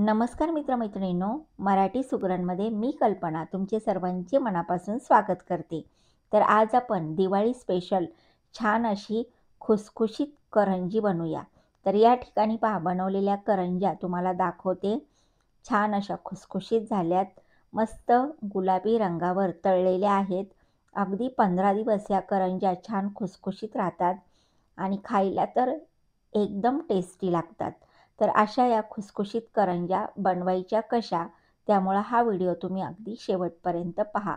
नमस्कार मित्रमैत्रिणींनो, मराठी सुगरणमध्ये मी कल्पना तुमचे सर्वांचे मनापासून स्वागत करते. तर आज आपण दिवाळी स्पेशल छान अशी खुसखुशीत करंजी बनवूया. तर या ठिकाणी पहा, बनवलेल्या करंज्या तुम्हाला दाखवते. छान अशा खुसखुशीत झाल्यात, मस्त गुलाबी रंगावर तळलेल्या आहेत. अगदी 15 दिवस या करंज्या छान खुसखुशीत राहतात आणि खायला तर एकदम टेस्टी लागतात. तर अशा या खुसखुशीत करंज्या बनवायच्या कशा, त्यामुळं हा व्हिडिओ तुम्ही अगदी शेवटपर्यंत पहा.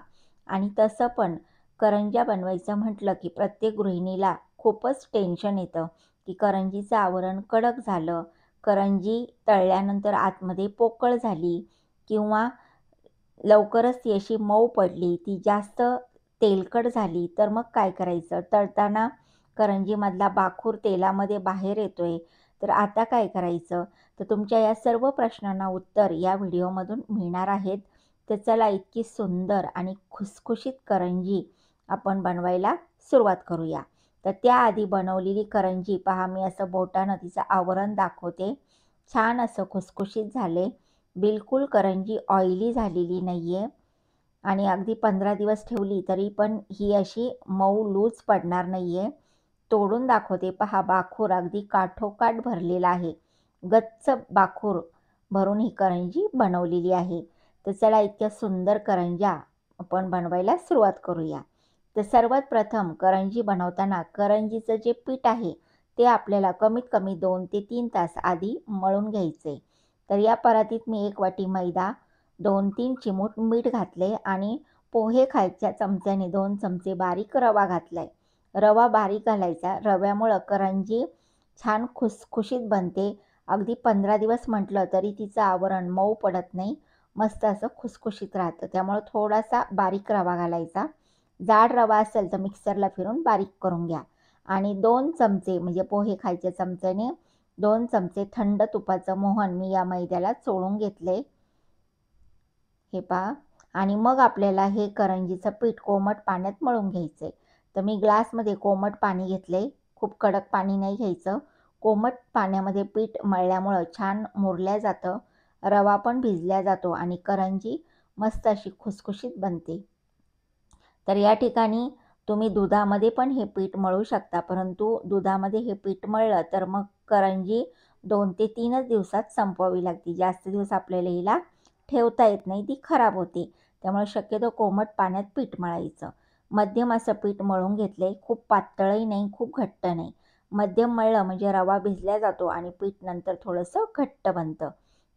आणि तसं पण करंज्या बनवायचं म्हटलं की प्रत्येक गृहिणीला खूपच टेन्शन येतं की करंजीचं आवरण कडक झालं, करंजी तळल्यानंतर आतमध्ये पोकळ झाली किंवा लवकरच ती अशी मऊ पडली, ती जास्त तेलकट झाली, तर मग काय करायचं? तळताना करंजीमधला बाखूर तेलामध्ये बाहेर येतोय, तर आता काय करायचं? तर तुमच्या या सर्व प्रश्नांना उत्तर या व्हिडिओमधून मिळणार आहेत. तर चला, इतकी सुंदर आणि खुसखुशीत करंजी आपण बनवायला सुरुवात करूया. तर त्याआधी बनवलेली करंजी पहा, मी असं बोटानं तिचं आवरण दाखवते. छान असं खुसखुशीत झाले. बिलकुल करंजी ऑइली झालेली नाही आहे आणि अगदी 15 दिवस ठेवली तरी पण ही अशी मऊ लूज पडणार नाही आहे. तोडून दाखवते पहा, बाखूर अगदी काठोकाठ भरलेला आहे. गच्च बाखूर भरून ही करंजी बनवलेली आहे. तर चला, इतक्या सुंदर करंज्या आपण बनवायला सुरुवात करूया. तर सर्वात प्रथम करंजी बनवताना करंजीचं जे पीठ आहे ते आपल्याला कमीत कमी 2 ते 3 तास आधी मळून घ्यायचे. तर या परातीत मी 1 वाटी मैदा, 2-3 चिमूट मीठ घातले आणि पोहे खायच्या चमच्याने 2 चमचे बारीक रवा घातलाय. रवा बारीक घालायचा. रव्यामुळं करंजी छान खुसखुशीत बनते. अगदी 15 दिवस म्हटलं तरी तिचं आवरण मऊ पडत नाही. मस्त असं खुसखुशीत राहतं. त्यामुळं थोडासा बारीक रवा घालायचा. जाड रवा असेल तर मिक्सरला फिरून बारीक करून घ्या. आणि 2 चमचे म्हणजे पोहे खायच्या चमच्याने 2 चमचे थंड तुपाचं मोहन मी या मैद्याला चोळून घेतले. हे पहा. आणि मग आपल्याला हे करंजीचं पीठ कोमट पाण्यात मळून घ्यायचं आहे. तर मी ग्लासमध्ये कोमट पाणी घेतले. खूप कडक पाणी नाही घ्यायचं. कोमट पाण्यामध्ये पीठ मळल्यामुळं छान मुरल्या जातं, रवा पण भिजल्या जातो आणि करंजी मस्त अशी खुसखुशीत बनते. तर या ठिकाणी तुम्ही दुधामध्ये पण हे पीठ मळू शकता, परंतु दुधामध्ये हे पीठ मळलं तर मग करंजी 2 ते 3च दिवसात संपवावी लागते. जास्त दिवस आपल्याला हिला ठेवता येत नाही, ती खराब होते. त्यामुळे शक्यतो कोमट पाण्यात पीठ मळायचं. मध्यम असं पीठ मळून घेतले. खूप पातळही नाही, खूप घट्ट नाही. मध्यम मळलं म्हणजे रवा भिजला जातो आणि पीठ नंतर थोडंसं घट्ट बनतं.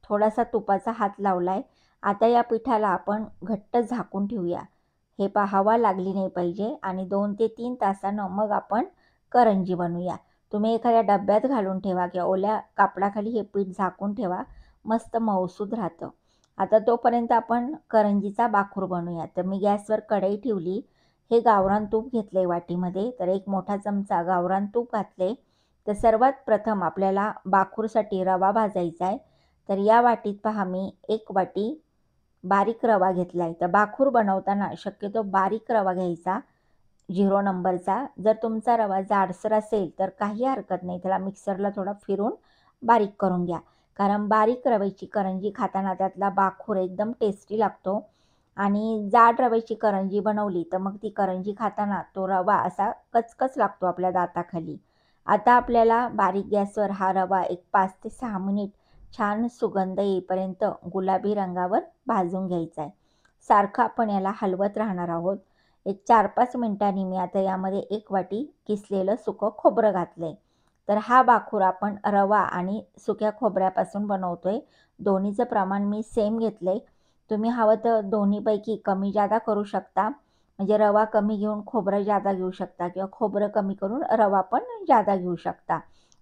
थोडासा तुपाचा हात लावलाय. आता या पिठाला आपण घट्ट झाकून ठेवूया. हे पहा, हवा लागली नाही पाहिजे आणि 2 ते 3 तासानं मग आपण करंजी बनवूया. तुम्ही एखाद्या डब्यात घालून ठेवा किंवा ओल्या कापडाखाली हे पीठ झाकून ठेवा. मस्त मऊसूद राहतं. आता तोपर्यंत आपण करंजीचा बाखूर बनवूया. तर मी गॅसवर कढई ठेवली. हे गावरान तूप घेतले वाटीमध्ये. तर 1 मोठा चमचा गावरान तूप घातले. तर सर्वात प्रथम आपल्याला बाखूरसाठी रवा भाजायचा आहे. तर या वाटीत पहा, मी 1 वाटी बारीक रवा घेतला आहे. तर बाखूर बनवताना शक्यतो बारीक रवा घ्यायचा, 0 नंबरचा. जर तुमचा रवा जाडसर असेल तर काही हरकत नाही, त्याला मिक्सरला थोडा फिरून बारीक करून घ्या. कारण बारीक रव्याची करंजी खाताना त्यातला बाखूर एकदम टेस्टी लागतो. आणि जाड रव्याची करंजी बनवली तर मग ती करंजी खाताना तो रवा असा कचकच लागतो आपल्या दाताखाली. आता आपल्याला बारीक गॅसवर हा रवा एक 5 ते 6 मिनिट छान सुगंध येईपर्यंत गुलाबी रंगावर भाजून घ्यायचा आहे. सारखं आपण याला हलवत राहणार आहोत. एक 4-5 मिनिटांनी मी आता यामध्ये 1 वाटी किसलेलं सुकं खोबरं घातलं आहे. तर हा बाखूर आपण रवा आणि सुक्या खोबऱ्यापासून बनवतोय. दोन्हीचं प्रमाण मी सेम घेतलं आहे. तुम्ही हवं तर दोन्हीपैकी कमी जादा करू शकता. म्हणजे रवा कमी घेऊन खोबरं जादा घेऊ शकता किंवा खोबरं कमी करून रवा पण जादा घेऊ शकता.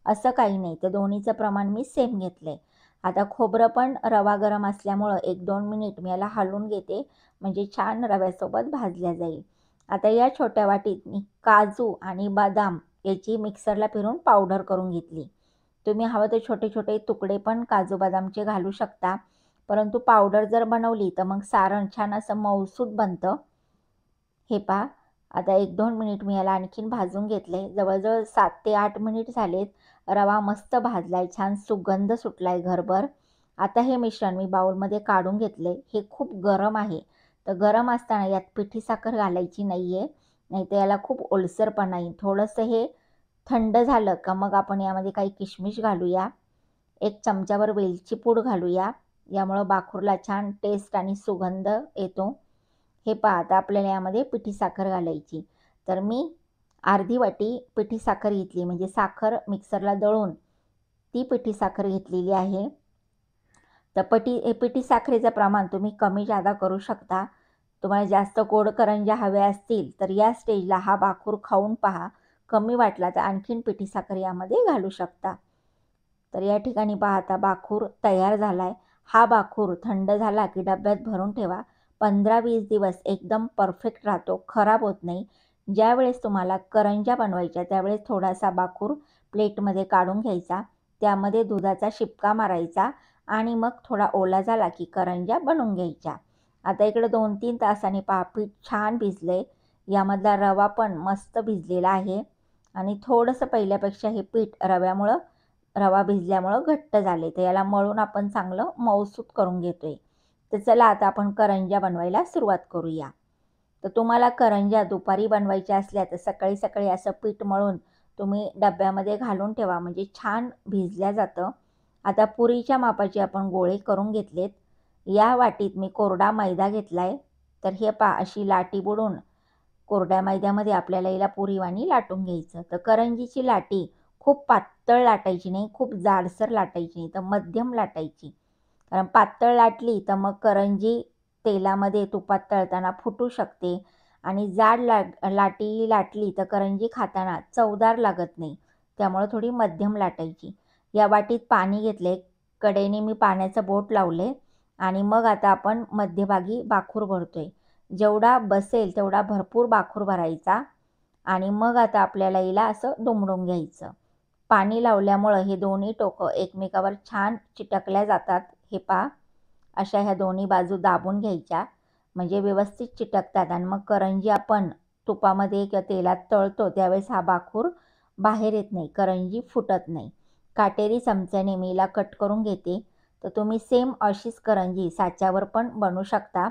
असं काही नाही. तर दोन्हीचं प्रमाण मी सेम घेतलं आहे. आता खोबरं पण रवा गरम असल्यामुळं 1-2 मिनिट मी याला हलवून घेते, म्हणजे छान रव्यासोबत भाजल्या जाईल. आता या छोट्या वाटीत मी काजू आणि बदाम याची मिक्सरला फिरून पावडर करून घेतली. तुम्ही हवं तर छोटे छोटे तुकडे पण काजू बदामचे घालू शकता, परंतु पावडर जर बनवली तर मग सारण छान असं मऊसूद बनतं. हे पहा, आता 1-2 मिनिट मी याला आणखीन भाजून घेतले. जवळजवळ 7 ते 8 मिनिट झालेत. रवा मस्त भाजलाय, छान सुगंध सुटलाय घरभर आता हे मिश्रण मी बाउलमध्ये काढून घेतले. हे खूप गरम आहे, तर गरम असताना यात पिठी साखर घालायची नाही आहे, नाहीतर याला खूप ओलसरपणा येईल. थोडंसं हे थंड झालं का मग आपण यामध्ये काही किशमिश घालूया, 1 चमचाभर वेलची पूड घालूया. यामुळं बाखूरला छान टेस्ट आणि सुगंध येतो. हे पहा, आता आपल्याला यामध्ये पिठी साखर घालायची. तर मी अर्धी वाटी पिठी साखर घेतली, म्हणजे साखर मिक्सरला दळून ती पिठी साखर घेतलेली आहे. तर पिठी साखरेचं प्रमाण तुम्ही कमी जादा करू शकता. तुम्हाला जास्त गोड करंज्या हव्या असतील तर या स्टेजला हा बाखूर खाऊन पहा. कमी वाटला तर आणखीन पिठी साखर यामध्ये घालू शकता. तर या ठिकाणी पहा, आता बाखूर तयार झाला आहे. हा बाखूर थंड झाला की डब्यात भरून ठेवा. 15-20 दिवस एकदम परफेक्ट राहतो, खराब होत नाही. ज्यावेळेस तुम्हाला करंज्या बनवायच्या त्यावेळेस थोडासा बाखूर प्लेटमध्ये काढून घ्यायचा, त्यामध्ये दुधाचा शिपका मारायचा आणि मग थोडा ओला झाला की करंज्या बनवून घ्यायच्या. आता इकडे 2-3 तासांनी पहा पीठ छान भिजले. यामधला रवा पण मस्त भिजलेला आहे आणि थोडंसं पहिल्यापेक्षा हे पीठ रवा भिजल्यामुळं घट्ट झाले. तर याला मळून आपण चांगलं मऊसूत करून घेतोय. तर चला आता आपण करंज्या बनवायला सुरुवात करूया. तर तुम्हाला करंज्या दुपारी बनवायच्या असल्या तर सकाळी सकाळी असं पीठ मळून तुम्ही डब्यामध्ये घालून ठेवा, म्हणजे छान भिजल्या जातं. आता पुरीच्या मापाचे आपण गोळे करून घेतलेत. या वाटीत मी कोरडा मैदा घेतला आहे. तर हे पहा, अशी लाटी बुडून कोरड्या मैद्यामध्ये आपल्याला हिला पुरीवाणी लाटून घ्यायचं. तर करंजीची लाटी खूप पातळ लाटायची नाही, खूप जाडसर लाटायची नाही, तर मध्यम लाटायची. कारण पातळ लाटली तर मग करंजी तेलामध्ये तुपात तळताना फुटू शकते आणि जाड लाटी लाटली तर करंजी खाताना चवदार लागत नाही. त्यामुळे थोडी मध्यम लाटायची. या वाटीत पाणी घेतले, कडेने मी पाण्याचं बोट लावले आणि मग आता आपण मध्यभागी बाखूर भरतोय. जेवढा बसेल तेवढा भरपूर बाखूर भरायचा आणि मग आता आपल्याला हिला असं दुमडून घ्यायचं. पाणी लावल्यामुळं हे दोन्ही टोकं एकमेकावर छान चिटकल्या जातात. हे पहा, अशा ह्या दोन्ही बाजू दाबून घ्यायच्या, म्हणजे व्यवस्थित चिटकतात आणि मग करंजी आपण तुपामध्ये किंवा तेलात तळतो त्यावेळेस हा बाखूर बाहेर येत नाही, करंजी फुटत नाही. काटेरी चमच्याने मी हिला कट करून घेते. तर तुम्ही सेम अशीच करंजी साच्यावर पण बनवू शकता.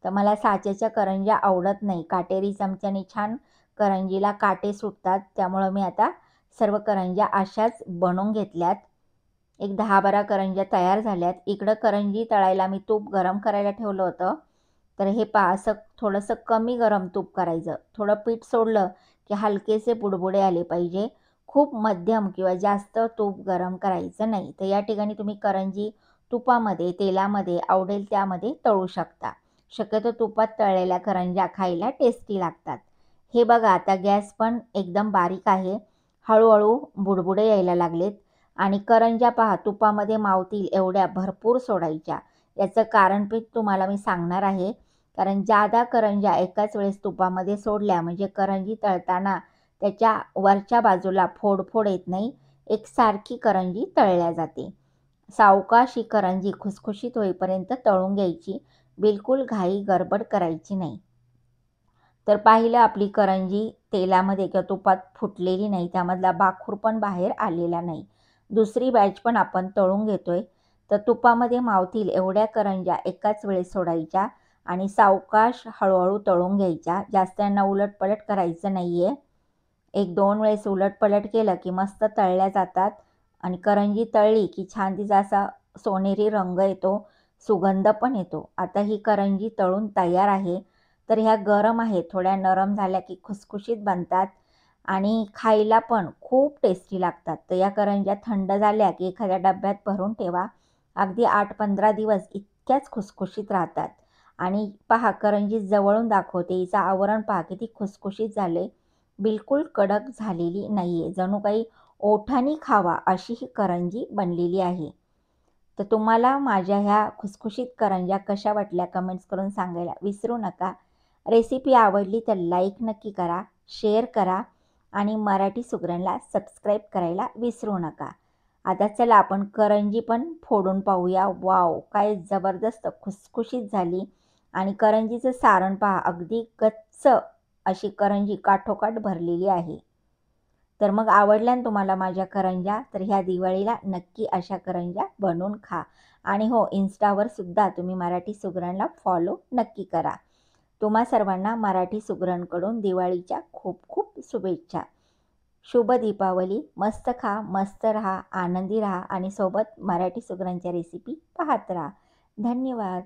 तर मला साच्याच्या करंज्या आवडत नाही, काटेरी चमच्याने छान करंजीला काटे सुटतात. त्यामुळं मी आता सर्व करंज्या अशाच बनवून घेतल्यात. एक 10-12 करंज्या तयार झाल्यात. इकडं करंजी तळायला मी तूप गरम करायला ठेवलं होतं. तर हे पहा, असं थोडंसं कमी गरम तूप करायचं. थोडं पीठ सोडलं की हलकेसे बुडबुडे आले पाहिजे. खूप मध्यम किंवा जास्त तूप गरम करायचं नाही. तर या ठिकाणी तुम्ही करंजी तुपामध्ये, तेलामध्ये आवडेल त्यामध्ये तळू शकता. शक्यतो तुपात तळलेल्या करंज्या खायला टेस्टी लागतात. हे बघा, आता गॅस पण एकदम बारीक आहे. हळूहळू बुडबुडे यायला लागलेत आणि करंज्या पहा तुपामध्ये मावतील एवढ्या भरपूर सोडायच्या. याचं कारणपीठ तुम्हाला मी सांगणार आहे. कारण जादा करंज्या एकाच वेळेस तुपामध्ये सोडल्या म्हणजे करंजी तळताना त्याच्या वरच्या बाजूला फोड येत नाही, एकसारखी करंजी तळल्या जाते. सावकाश ही करंजी खुसखुशीत होईपर्यंत तळून घ्यायची, बिलकुल घाई गडबड करायची नाही. तर पाहिलं, आपली करंजी तेलामध्ये किंवा तुपात फुटलेली नाही, त्यामधला बाखूर पण बाहेर आलेला नाही. दुसरी बॅच पण आपण तळून घेतोय. तर तुपामध्ये मावतील एवढ्या करंज्या एकाच वेळेस सोडायच्या आणि सावकाश हळूहळू तळून घ्यायच्या. जास्त यांना उलटपलट करायचं नाही आहे. 1-2 वेळेस उलटपलट केलं की मस्त तळल्या जातात आणि करंजी तळली की छान तिचा असा सोनेरी रंग येतो, सुगंध पण येतो. आता ही करंजी तळून तयार आहे. तर ह्या गरम आहेत, थोड्या नरम झाल्या की खुसखुशीत बनतात आणि खायला पण खूप टेस्टी लागतात. तर या करंज्या थंड झाल्या की एखाद्या डब्यात भरून ठेवा. अगदी 8-15 दिवस इतक्याच खुसखुशीत राहतात. आणि पहा, करंजी जवळून दाखवते, हिचं आवरण पहा किती खुसखुशीत झाले, बिलकुल कडक झालेली नाही आहे. जणू काही ओठानी खावा अशी ही करंजी बनलेली आहे. तर तुम्हाला माझ्या ह्या खुसखुशीत करंज्या कशा वाटल्या कमेंट्स करून सांगायला विसरू नका. रेसिपी आवडली तर लाईक नक्की करा, शेअर करा आणि मराठी सुगरणला सबस्क्राईब करायला विसरू नका. आता चला आपण करंजी पण फोडून पाहूया. वाव, काय जबरदस्त खुसखुशीत झाली आणि करंजीचं सारण पहा, अगदी गच्च अशी करंजी काठोकाठ भरलेली आहे. तर मग आवडल्या ना तुम्हाला माझ्या करंज्या, तर ह्या दिवाळीला नक्की अशा करंज्या बनवून खा. आणि हो, इन्स्टावर सुद्धा तुम्ही मराठी सुगरणला फॉलो नक्की करा. तुम्हा सर्वांना मराठी सुगरणकडून दिवाळीच्या खूप खूप शुभेच्छा. शुभ दीपावली. मस्त खा, मस्त राहा, आनंदी राहा आणि सोबत मराठी सुगरणच्या रेसिपी पाहत राहा. धन्यवाद.